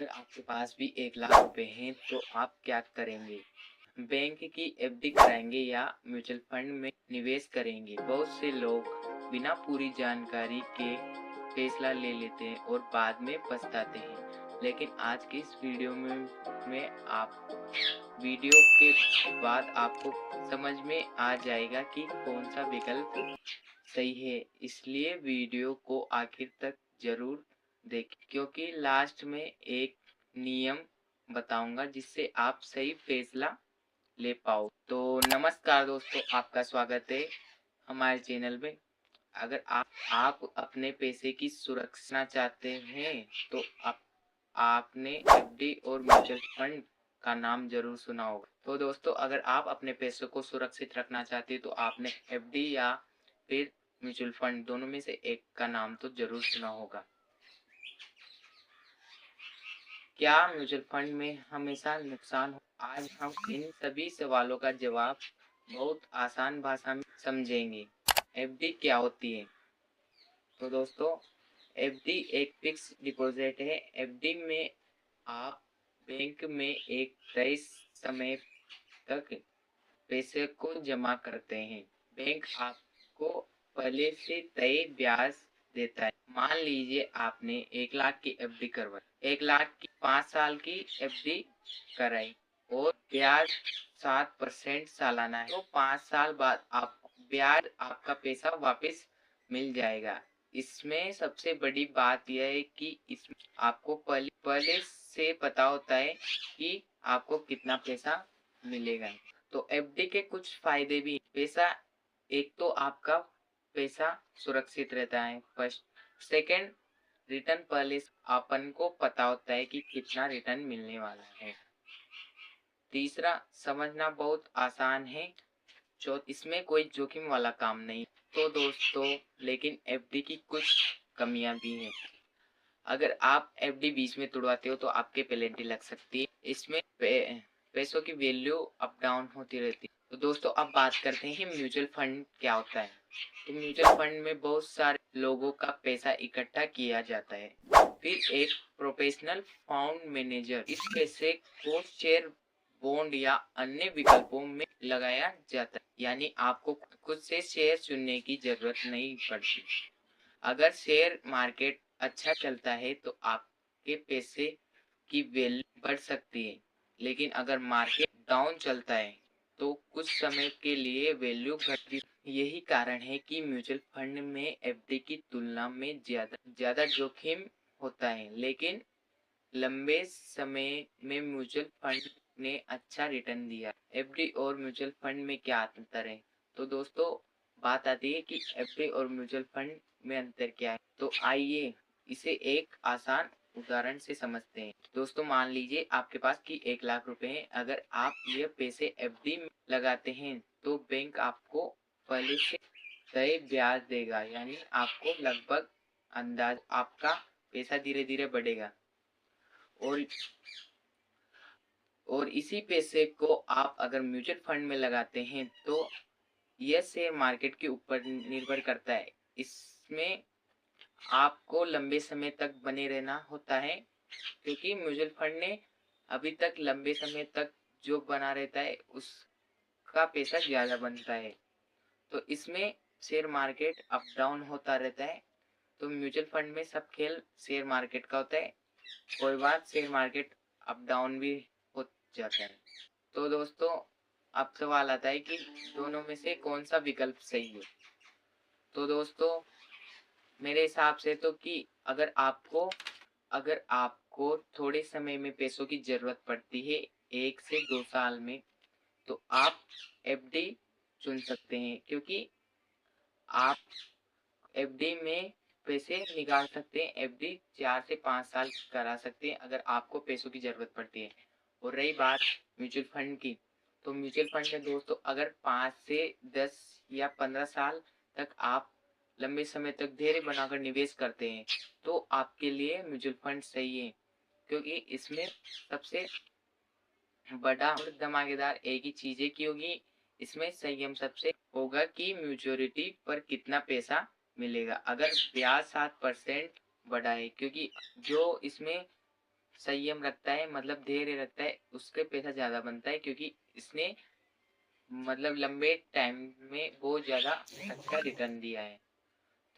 अगर आपके पास भी 1 लाख रुपए हैं तो आप क्या करेंगे? बैंक की एफडी कराएंगे या म्यूचुअल फंड में निवेश करेंगे? बहुत से लोग बिना पूरी जानकारी के फैसला ले लेते हैं और बाद में पछताते हैं। लेकिन आज की इस वीडियो में आप वीडियो के बाद आपको समझ में आ जाएगा कि कौन सा विकल्प सही है। इसलिए वीडियो को आखिर तक जरूर देखें, क्योंकि लास्ट में एक नियम बताऊंगा जिससे आप सही फैसला ले पाओ। तो नमस्कार दोस्तों, आपका स्वागत है हमारे चैनल में। अगर आप अपने पैसे की सुरक्षा चाहते हैं तो आपने एफडी और म्यूचुअल फंड का नाम जरूर सुना होगा। तो दोस्तों, अगर आप अपने पैसों को सुरक्षित रखना चाहते हैं तो आपने एफडी या फिर म्यूचुअल फंड दोनों में से एक का नाम तो जरूर सुना होगा। क्या म्यूचुअल फंड में हमेशा नुकसान हो? आज हम इन सभी सवालों का जवाब बहुत आसान भाषा में समझेंगे। एफडी क्या होती है? तो दोस्तों, एफडी एक फिक्स डिपॉजिट है। एफडी में आप बैंक में एक तय समय तक पैसे को जमा करते हैं। बैंक आपको पहले से तय ब्याज देता है। मान लीजिए आपने 1 लाख की एफडी करवाई, 1 लाख की 5 साल की एफडी कराई और ब्याज 7% सालाना है, तो 5 साल बाद आपको ब्याज आपका पैसा वापस मिल जाएगा। इसमें सबसे बड़ी बात यह है कि इसमें आपको पहले से पता होता है कि आपको कितना पैसा मिलेगा। तो एफडी के कुछ फायदे भी। पैसा, एक तो आपका पैसा सुरक्षित रहता है फर्स्ट। सेकंड, रिटर्न पहले अपन को पता होता है कि कितना रिटर्न मिलने वाला है। तीसरा, समझना बहुत आसान है। चौथ, इसमें कोई जोखिम वाला काम नहीं। तो दोस्तों, लेकिन एफडी की कुछ कमियां भी हैं। अगर आप एफडी बीच में तोड़वाते हो तो आपके पेनल्टी लग सकती है। इसमें पैसों की वैल्यू अप डाउन होती रहती है। तो दोस्तों, अब बात करते हैं म्यूचुअल फंड क्या होता है। तो म्यूचुअल फंड में बहुत सारे लोगों का पैसा इकट्ठा किया जाता है। फिर एक प्रोफेशनल फंड मैनेजर इस पैसे को शेयर, बॉन्ड या अन्य विकल्पों में लगाया जाता है। यानी आपको खुद से शेयर चुनने की जरूरत नहीं पड़ती। अगर शेयर मार्केट अच्छा चलता है तो आपके पैसे की वैल्यू बढ़ सकती है, लेकिन अगर मार्केट डाउन चलता है तो कुछ समय के लिए वैल्यू घटती। यही कारण है कि म्यूचुअल फंड में एफडी की तुलना में ज्यादा जोखिम होता है, लेकिन लंबे समय में म्यूचुअल फंड ने अच्छा रिटर्न दिया। एफडी और म्यूचुअल फंड में क्या अंतर है? तो दोस्तों, बात आती है कि एफडी और म्यूचुअल फंड में अंतर क्या है। तो आइए इसे एक आसान उदाहरण से समझते हैं। दोस्तों, मान लीजिए आपके पास की 1 लाख रुपए हैं। अगर आप ये पैसे एफडी में लगाते हैं तो बैंक आपको पहले से तय ब्याज देगा, यानी आपको लगभग अंदाज आपका पैसा धीरे धीरे बढ़ेगा और इसी पैसे को आप अगर म्यूचुअल फंड में लगाते हैं तो यह शेयर मार्केट के ऊपर निर्भर करता है। इसमें आपको लंबे समय तक बने रहना होता है, क्योंकि म्यूचुअल फंड ने अभी तक लंबे समय तक जो बना रहता है उसका पैसा ज्यादा बनता है। तो इसमें शेयर मार्केट अप डाउन होता रहता है। तो म्यूचुअल फंड में सब खेल शेयर मार्केट का होता है। कोई बात, शेयर मार्केट अप डाउन भी हो जाता है। तो दोस्तों, अब सवाल आता है कि दोनों में से कौन सा विकल्प सही है। तो दोस्तों, मेरे हिसाब से तो कि अगर आपको थोड़े समय में पैसों की जरूरत पड़ती है, 1 से 2 साल में, तो आप एफडी चुन सकते हैं, क्योंकि आप एफडी में पैसे निकाल सकते हैं। एफडी 4 से 5 साल करा सकते हैं अगर आपको पैसों की जरूरत पड़ती है। और रही बात म्यूचुअल फंड की, तो म्यूचुअल फंड में दोस्तों अगर 5 से 10 या 15 साल तक आप लंबे समय तक धैर्य बनाकर निवेश करते हैं तो आपके लिए म्यूचुअल फंड सही है, क्योंकि इसमें सबसे बड़ा और धमाकेदार एक ही चीज है की होगी। इसमें संयम सबसे होगा कि म्यूच्योरिटी पर कितना पैसा मिलेगा। अगर ब्याज 7% बढ़ा है, क्योंकि जो इसमें संयम रखता है, मतलब धैर्य रखता है, उसके पैसा ज़्यादा बनता है, क्योंकि इसने मतलब लंबे टाइम में बहुत ज़्यादा अच्छा रिटर्न दिया है।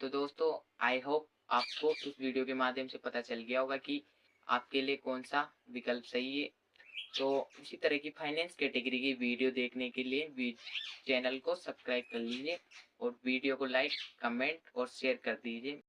तो दोस्तों, आई होप आपको इस वीडियो के माध्यम से पता चल गया होगा कि आपके लिए कौन-सा विकल्प सही है। तो इसी तरह की फाइनेंस कैटेगरी की वीडियो देखने के लिए चैनल को सब्सक्राइब कर लीजिए और वीडियो को लाइक, कमेंट और शेयर कर दीजिए।